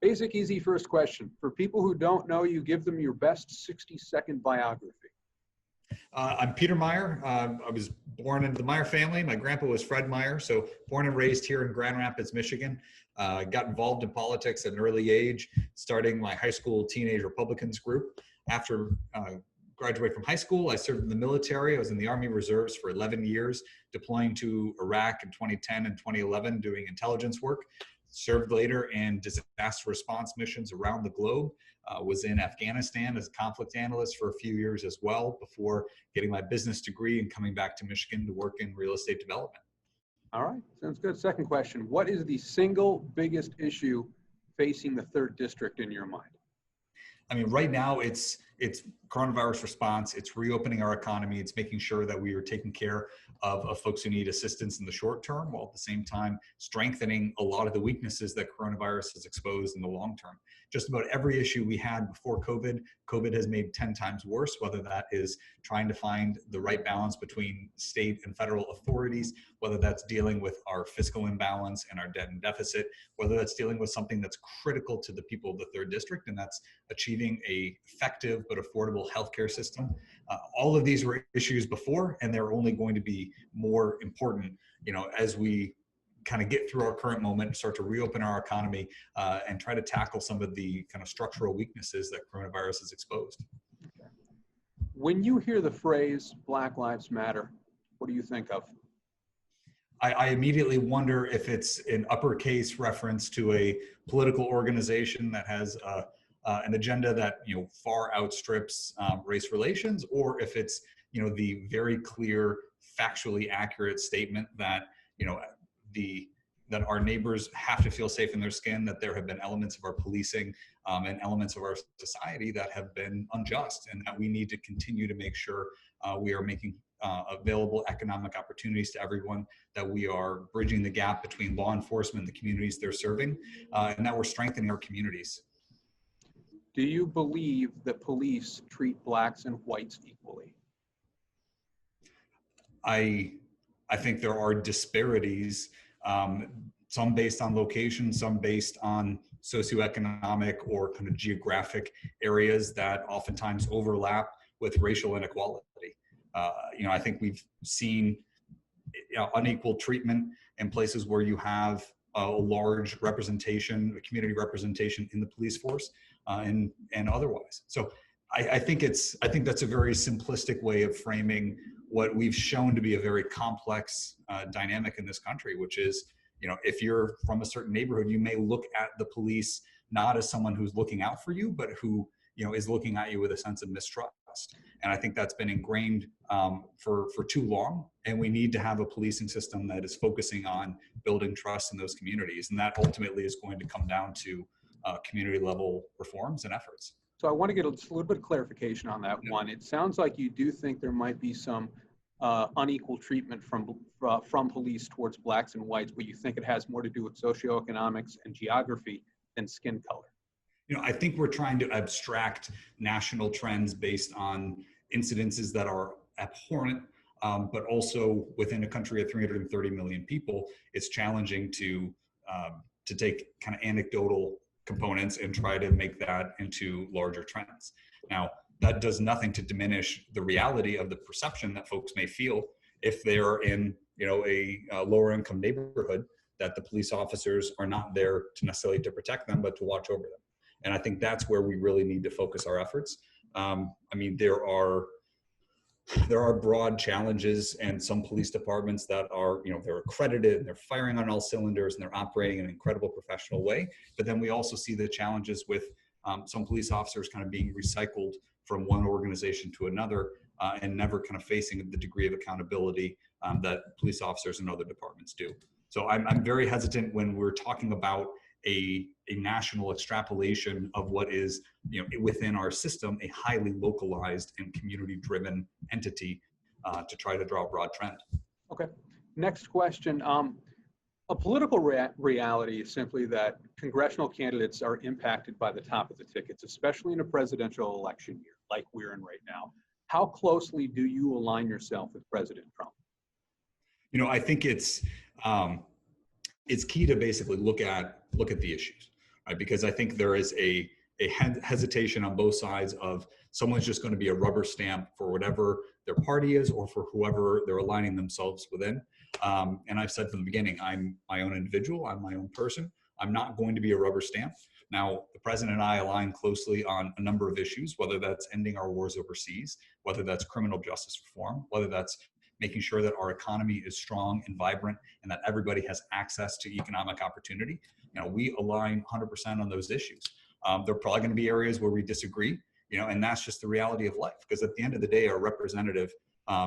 Basic, easy first question. For people who don't know you, give them your best 60-second biography. I'm Peter Meijer. I was born into the Meijer family. My grandpa was Fred Meijer, so born and raised here in Grand Rapids, Michigan. Got involved in politics at an early age, starting my high school teenage Republicans group. After graduating from high school, I served in the military. I was in the Army Reserves for 11 years, deploying to Iraq in 2010 and 2011, doing intelligence work. Served later in disaster response missions around the globe. Was in Afghanistan as a conflict analyst for a few years as well before getting my business degree and coming back to Michigan to work in real estate development. All right, sounds good. Second question. What is the single biggest issue facing the 3rd District in your mind? I mean, right now it's coronavirus response, it's reopening our economy, it's making sure that we are taking care of folks who need assistance in the short term, while at the same time strengthening a lot of the weaknesses that coronavirus has exposed in the long term. Just about every issue we had before COVID has made 10 times worse, whether that is trying to find the right balance between state and federal authorities, whether that's dealing with our fiscal imbalance and our debt and deficit, whether that's dealing with something that's critical to the people of the 3rd District, and that's achieving a effective but affordable healthcare system. All of these were issues before, and they're only going to be more important, as we kind of get through our current moment, start to reopen our economy, and try to tackle some of the kind of structural weaknesses that coronavirus has exposed. When you hear the phrase Black Lives Matter, what do you think of? I immediately wonder if it's an uppercase reference to a political organization that has an agenda that far outstrips race relations, or if it's the very clear, factually accurate statement that that our neighbors have to feel safe in their skin, that there have been elements of our policing and elements of our society that have been unjust, and that we need to continue to make sure we are making available economic opportunities to everyone, that we are bridging the gap between law enforcement and the communities they're serving, and that we're strengthening our communities. Do you believe that police treat blacks and whites equally? I think there are disparities, some based on location, some based on socioeconomic or kind of geographic areas that oftentimes overlap with racial inequality. I think we've seen unequal treatment in places where you have a large representation, a community representation in the police force, and otherwise. So I think that's a very simplistic way of framing what we've shown to be a very complex dynamic in this country, which is, if you're from a certain neighborhood, you may look at the police not as someone who's looking out for you, but who is looking at you with a sense of mistrust. And I think that's been ingrained for too long. And we need to have a policing system that is focusing on building trust in those communities. And that ultimately is going to come down to community level reforms and efforts. So I want to get a little bit of clarification on that one. It sounds like you do think there might be some unequal treatment from police towards blacks and whites, but you think it has more to do with socioeconomics and geography than skin color. I think we're trying to abstract national trends based on incidences that are abhorrent, but also within a country of 330 million people, it's challenging to take kind of anecdotal components and try to make that into larger trends. Now, that does nothing to diminish the reality of the perception that folks may feel if they're in, a lower income neighborhood, that the police officers are not there to necessarily to protect them, but to watch over them. And I think that's where we really need to focus our efforts. There are broad challenges, and some police departments that are, they're accredited and they're firing on all cylinders and they're operating in an incredible professional way. But then we also see the challenges with some police officers kind of being recycled from one organization to another and never kind of facing the degree of accountability that police officers in other departments do. So I'm very hesitant when we're talking about a national extrapolation of what is, within our system, a highly localized and community-driven entity to try to draw a broad trend. Okay. Next question. A political reality is simply that congressional candidates are impacted by the top of the tickets, especially in a presidential election year like we're in right now. How closely do you align yourself with President Trump? I think it's key to basically look at the issues. right? Because I think there is a hesitation on both sides of someone's just going to be a rubber stamp for whatever their party is or for whoever they're aligning themselves within. And I've said from the beginning, I'm my own individual, I'm my own person. I'm not going to be a rubber stamp. Now, the president and I align closely on a number of issues, whether that's ending our wars overseas, whether that's criminal justice reform, whether that's making sure that our economy is strong and vibrant and that everybody has access to economic opportunity. We align 100% on those issues. There are probably going to be areas where we disagree, and that's just the reality of life. Because at the end of the day, our representative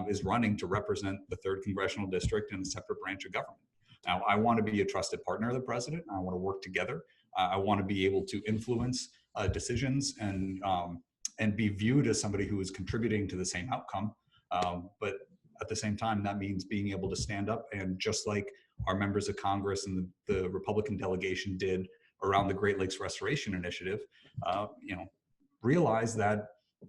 is running to represent the 3rd Congressional District and a separate branch of government. Now, I want to be a trusted partner of the president. I want to work together. I want to be able to influence decisions and be viewed as somebody who is contributing to the same outcome. But at the same time, that means being able to stand up and, just like our members of Congress and the Republican delegation did around the Great Lakes Restoration Initiative, realize that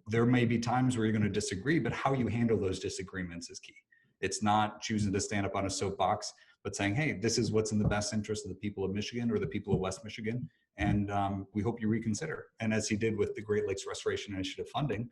there may be times where you're going to disagree, but how you handle those disagreements is key. It's not choosing to stand up on a soapbox, but saying, hey, this is what's in the best interest of the people of Michigan or the people of West Michigan, and we hope you reconsider. And as he did with the Great Lakes Restoration Initiative funding,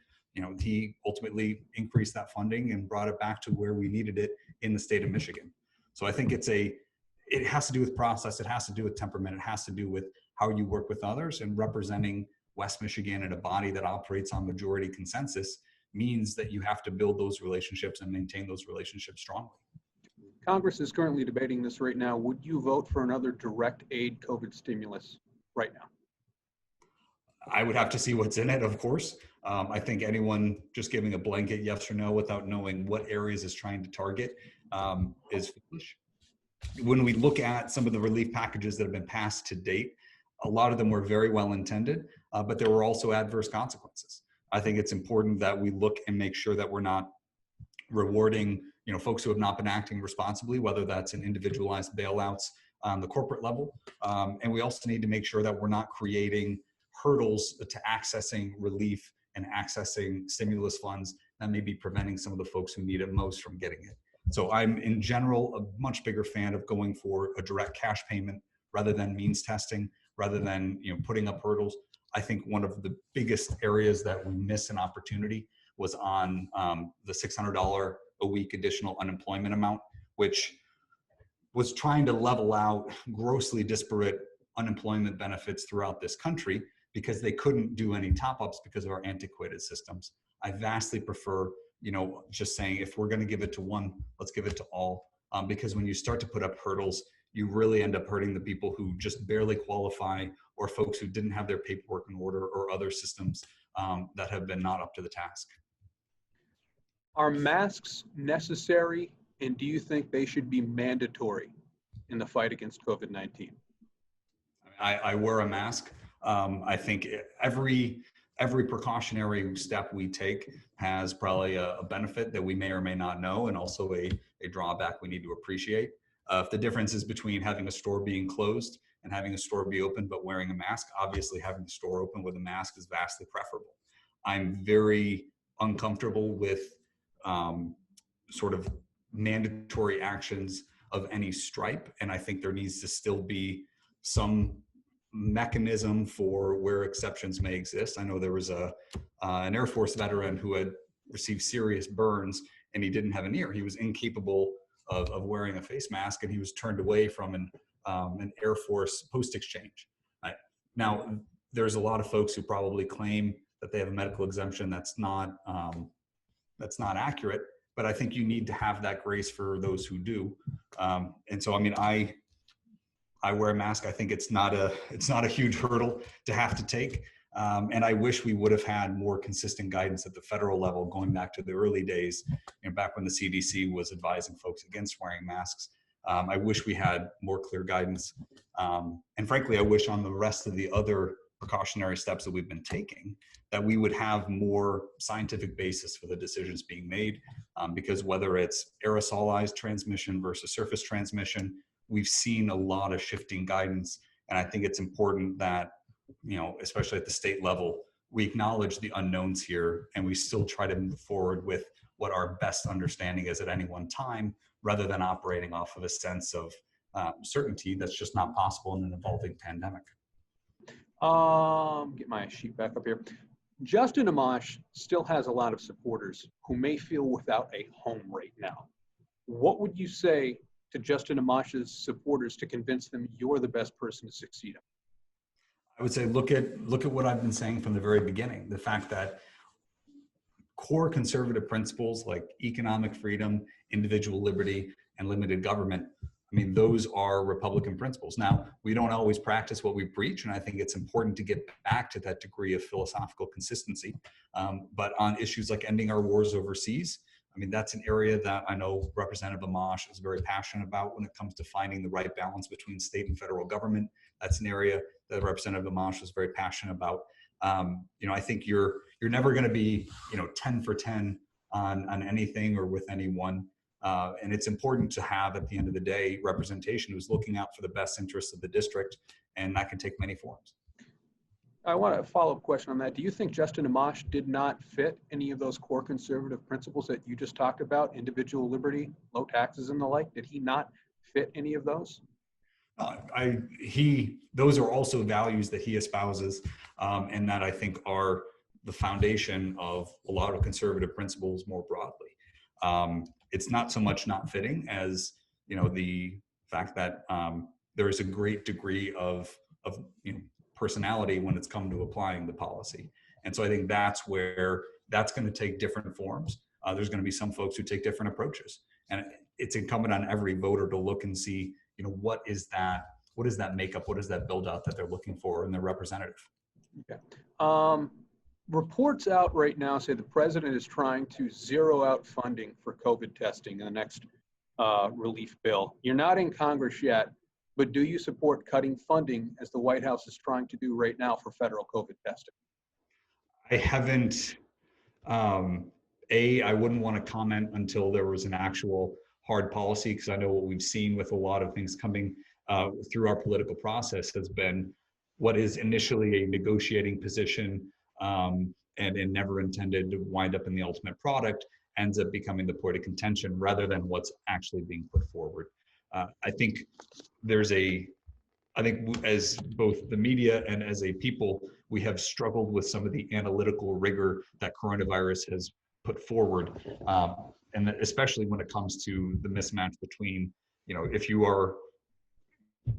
he ultimately increased that funding and brought it back to where we needed it in the state of Michigan. So I think it has to do with process, it has to do with temperament, it has to do with how you work with others, and representing West Michigan in a body that operates on majority consensus means that you have to build those relationships and maintain those relationships strongly. Congress is currently debating this right now. Would you vote for another direct aid COVID stimulus right now? I would have to see what's in it, of course. I think anyone just giving a blanket yes or no without knowing what areas it's trying to target is foolish. When we look at some of the relief packages that have been passed to date, a lot of them were very well intended, but there were also adverse consequences. I think it's important that we look and make sure that we're not rewarding folks who have not been acting responsibly, whether that's in individualized bailouts on the corporate level. And we also need to make sure that we're not creating hurdles to accessing relief and accessing stimulus funds that may be preventing some of the folks who need it most from getting it. So I'm, in general, a much bigger fan of going for a direct cash payment rather than means testing, rather than putting up hurdles. I think one of the biggest areas that we miss an opportunity was on the $600 a week additional unemployment amount, which was trying to level out grossly disparate unemployment benefits throughout this country because they couldn't do any top-ups because of our antiquated systems. I vastly prefer, just saying, if we're going to give it to one, let's give it to all. Because when you start to put up hurdles, you really end up hurting the people who just barely qualify, or folks who didn't have their paperwork in order, or other systems that have been not up to the task. Are masks necessary, and do you think they should be mandatory in the fight against COVID-19? I wear a mask. I think every precautionary step we take has probably a benefit that we may or may not know, and also a drawback we need to appreciate. If the difference is between having a store being closed and having a store be open but wearing a mask, obviously having the store open with a mask is vastly preferable. I'm very uncomfortable with sort of mandatory actions of any stripe, and I think there needs to still be some mechanism for where exceptions may exist. I know there was an Air Force veteran who had received serious burns and he didn't have an ear. He was incapable of wearing a face mask, and he was turned away from an Air Force post exchange. Now, there's a lot of folks who probably claim that they have a medical exemption that's not accurate, but I think you need to have that grace for those who do. And so, I mean, I wear a mask. I think it's not a huge hurdle to have to take. And I wish we would have had more consistent guidance at the federal level, going back to the early days, back when the CDC was advising folks against wearing masks. I wish we had more clear guidance. And frankly, I wish on the rest of the other precautionary steps that we've been taking, that we would have more scientific basis for the decisions being made. Because whether it's aerosolized transmission versus surface transmission, we've seen a lot of shifting guidance. And I think it's important that, especially at the state level, we acknowledge the unknowns here, and we still try to move forward with what our best understanding is at any one time, rather than operating off of a sense of certainty that's just not possible in an evolving pandemic. Get my sheet back up here. Justin Amash still has a lot of supporters who may feel without a home right now. What would you say to Justin Amash's supporters to convince them you're the best person to succeed him? I would say look at what I've been saying from the very beginning. The fact that core conservative principles like economic freedom, individual liberty, and limited government, I mean, those are Republican principles. Now, we don't always practice what we preach, and I think it's important to get back to that degree of philosophical consistency. But on issues like ending our wars overseas, I mean, that's an area that I know Representative Amash is very passionate about when it comes to finding the right balance between state and federal government. That's an area that Representative Amash was very passionate about. I think you're never going to be 10 for 10 on anything or with anyone. And it's important to have, at the end of the day, representation who's looking out for the best interests of the district, and that can take many forms. I want a follow-up question on that. Do you think Justin Amash did not fit any of those core conservative principles that you just talked about, individual liberty, low taxes, and the like? Did he not fit any of those? Those are also values that he espouses, and that I think are the foundation of a lot of conservative principles more broadly. It's not so much not fitting as the fact that there is a great degree of personality when it's come to applying the policy, and so I think that's where that's going to take different forms. There's going to be some folks who take different approaches, and it's incumbent on every voter to look and see what is that makeup, what is that build out that they're looking for in their representative. Okay. Reports out right now say the president is trying to zero out funding for COVID testing in the next relief bill. You're not in Congress yet, but do you support cutting funding as the White House is trying to do right now for federal COVID testing? I haven't, I wouldn't want to comment until there was an actual hard policy, because I know what we've seen with a lot of things coming through our political process has been what is initially a negotiating position and never intended to wind up in the ultimate product ends up becoming the point of contention rather than what's actually being put forward. I think as both the media and as a people, we have struggled with some of the analytical rigor that coronavirus has put forward. And especially when it comes to the mismatch between,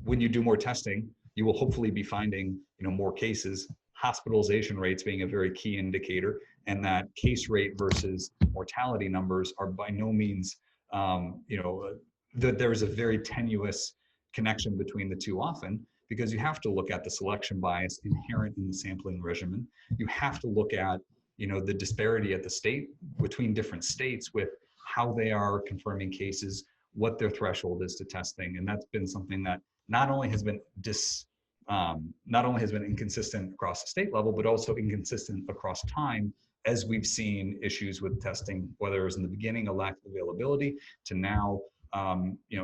when you do more testing, you will hopefully be finding, more cases, hospitalization rates being a very key indicator, and that case rate versus mortality numbers are by no means, that there is a very tenuous connection between the two often, because you have to look at the selection bias inherent in the sampling regimen. You have to look at, the disparity at the state between different states with how they are confirming cases, what their threshold is to testing. And that's been something that not only has been inconsistent across the state level, but also inconsistent across time, as we've seen issues with testing, whether it was in the beginning a lack of availability to now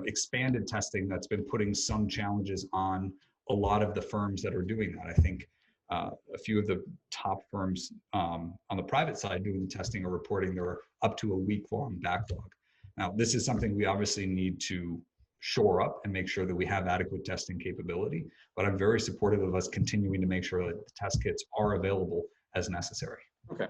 expanded testing that's been putting some challenges on a lot of the firms that are doing that. I think a few of the top firms on the private side doing the testing are reporting there are up to a week-long backlog. Now, this is something we obviously need to shore up and make sure that we have adequate testing capability, but I'm very supportive of us continuing to make sure that the test kits are available as necessary. Okay.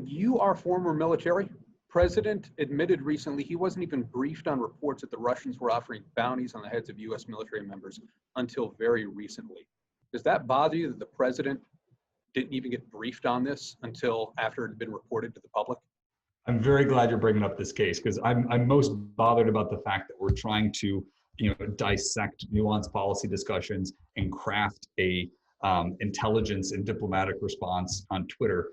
You are former military. President admitted recently he wasn't even briefed on reports that the Russians were offering bounties on the heads of U.S. military members until very recently. Does that bother you that the president didn't even get briefed on this until after it had been reported to the public? I'm very glad you're bringing up this case, because I'm most bothered about the fact that we're trying to dissect nuanced policy discussions and craft a intelligence and diplomatic response on Twitter,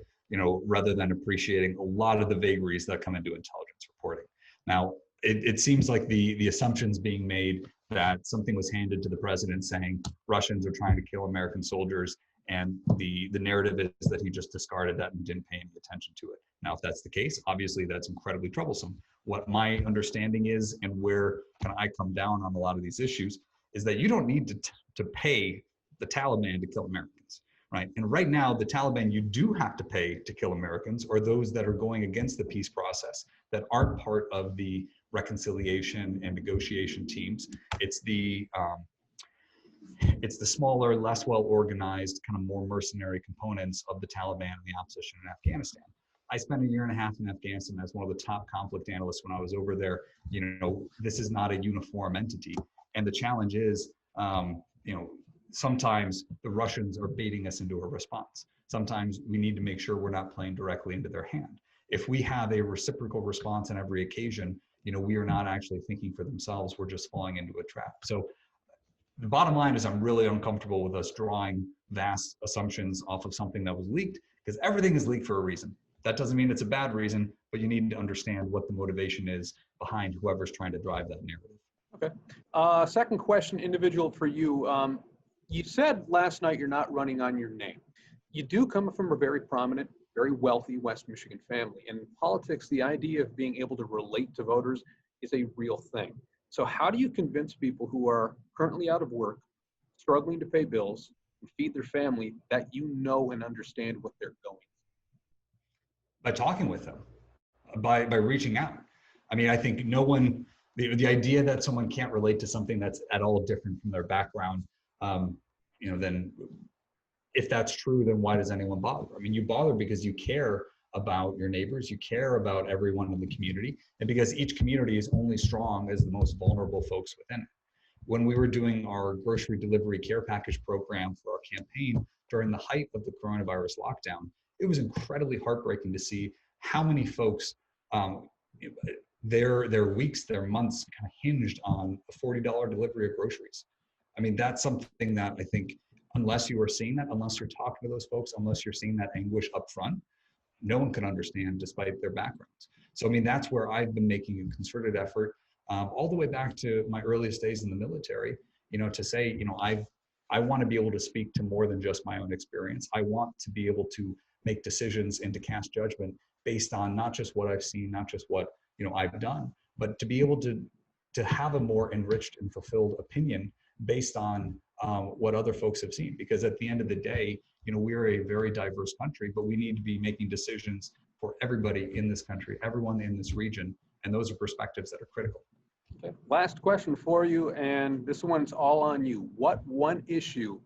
rather than appreciating a lot of the vagaries that come into intelligence reporting. Now, it seems like the assumptions being made that something was handed to the president saying Russians are trying to kill American soldiers, and the narrative is that he just discarded that and didn't pay any attention to it. Now, if that's the case, obviously that's incredibly troublesome. What my understanding is, and where I come down on a lot of these issues, is that you don't need to pay the Taliban to kill Americans, right? And right now, the Taliban you do have to pay to kill Americans are those that are going against the peace process, that aren't part of the reconciliation and negotiation teams. It's the It's the smaller, less well-organized, kind of more mercenary components of the Taliban and the opposition in Afghanistan. I spent a year and a half in Afghanistan as one of the top conflict analysts when I was over there. This is not a uniform entity. And the challenge is, sometimes the Russians are baiting us into a response. Sometimes we need to make sure we're not playing directly into their hand. If we have a reciprocal response on every occasion, we are not actually thinking for themselves. We're just falling into a trap. So the bottom line is I'm really uncomfortable with us drawing vast assumptions off of something that was leaked, because everything is leaked for a reason. That doesn't mean it's a bad reason, but you need to understand what the motivation is behind whoever's trying to drive that narrative. Okay. Second question, individual for you. You said last night you're not running on your name. You do come from a very prominent, very wealthy West Michigan family. And in politics, the idea of being able to relate to voters is a real thing. So how do you convince people who are currently out of work, struggling to pay bills, and feed their family that you know and understand what they're going through? By talking with them, by reaching out. I mean, I think no one, the idea that someone can't relate to something that's at all different from their background, then if that's true, then why does anyone bother? I mean, you bother because you care about your neighbors, you care about everyone in the community, and because each community is only strong as the most vulnerable folks within it. When we were doing our grocery delivery care package program for our campaign during the height of the coronavirus lockdown, it was incredibly heartbreaking to see how many folks, their weeks, their months kind of hinged on a $40 delivery of groceries. I mean, that's something that I think, unless you are seeing that, unless you're talking to those folks, unless you're seeing that anguish up front, no one can understand despite their backgrounds. So, I mean, that's where I've been making a concerted effort all the way back to my earliest days in the military, to say, I want to be able to speak to more than just my own experience. I want to be able to make decisions and to cast judgment based on not just what I've seen, not just what, I've done, but to be able to have a more enriched and fulfilled opinion based on what other folks have seen. Because at the end of the day, we're a very diverse country, but we need to be making decisions for everybody in this country, everyone in this region, and those are perspectives that are critical. Okay. Last question for you, and this one's all on you. What one issue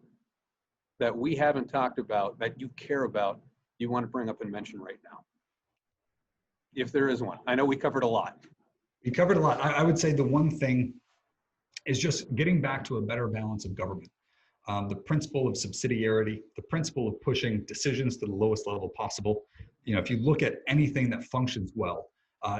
that we haven't talked about that you care about, you want to bring up and mention right now? If there is one. I know we covered a lot. We covered a lot. I would say the one thing is just getting back to a better balance of government. The principle of subsidiarity, the principle of pushing decisions to the lowest level possible. If you look at anything that functions well,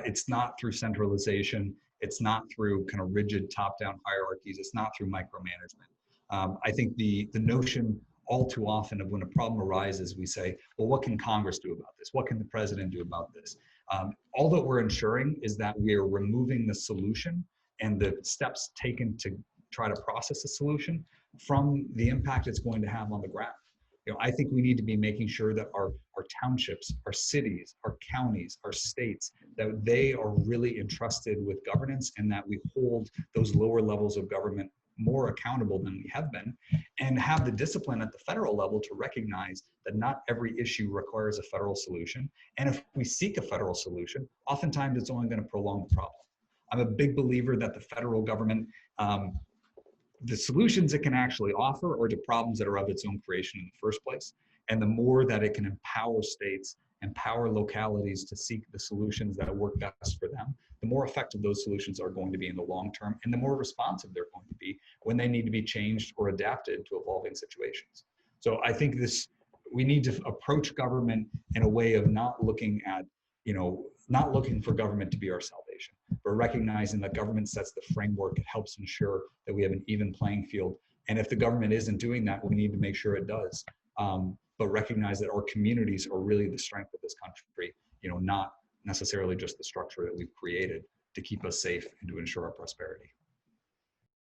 it's not through centralization, it's not through kind of rigid top-down hierarchies, it's not through micromanagement. I think the notion all too often of when a problem arises, we say, well, what can Congress do about this? What can the president do about this? All that we're ensuring is that we're removing the solution and the steps taken to try to process the solution from the impact it's going to have on the ground. I think we need to be making sure that our townships, our cities, our counties, our states, that they are really entrusted with governance and that we hold those lower levels of government more accountable than we have been, and have the discipline at the federal level to recognize that not every issue requires a federal solution. And if we seek a federal solution, oftentimes it's only going to prolong the problem. I'm a big believer that the federal government, the solutions it can actually offer are to problems that are of its own creation in the first place. And the more that it can empower states, empower localities to seek the solutions that work best for them, the more effective those solutions are going to be in the long term, and the more responsive they're going to be when they need to be changed or adapted to evolving situations. So I think we need to approach government in a way of not looking at, not looking for government to be our salvation, but recognizing that government sets the framework, it helps ensure that we have an even playing field. And if the government isn't doing that, we need to make sure it does. But recognize that our communities are really the strength of this country, not necessarily just the structure that we've created to keep us safe and to ensure our prosperity.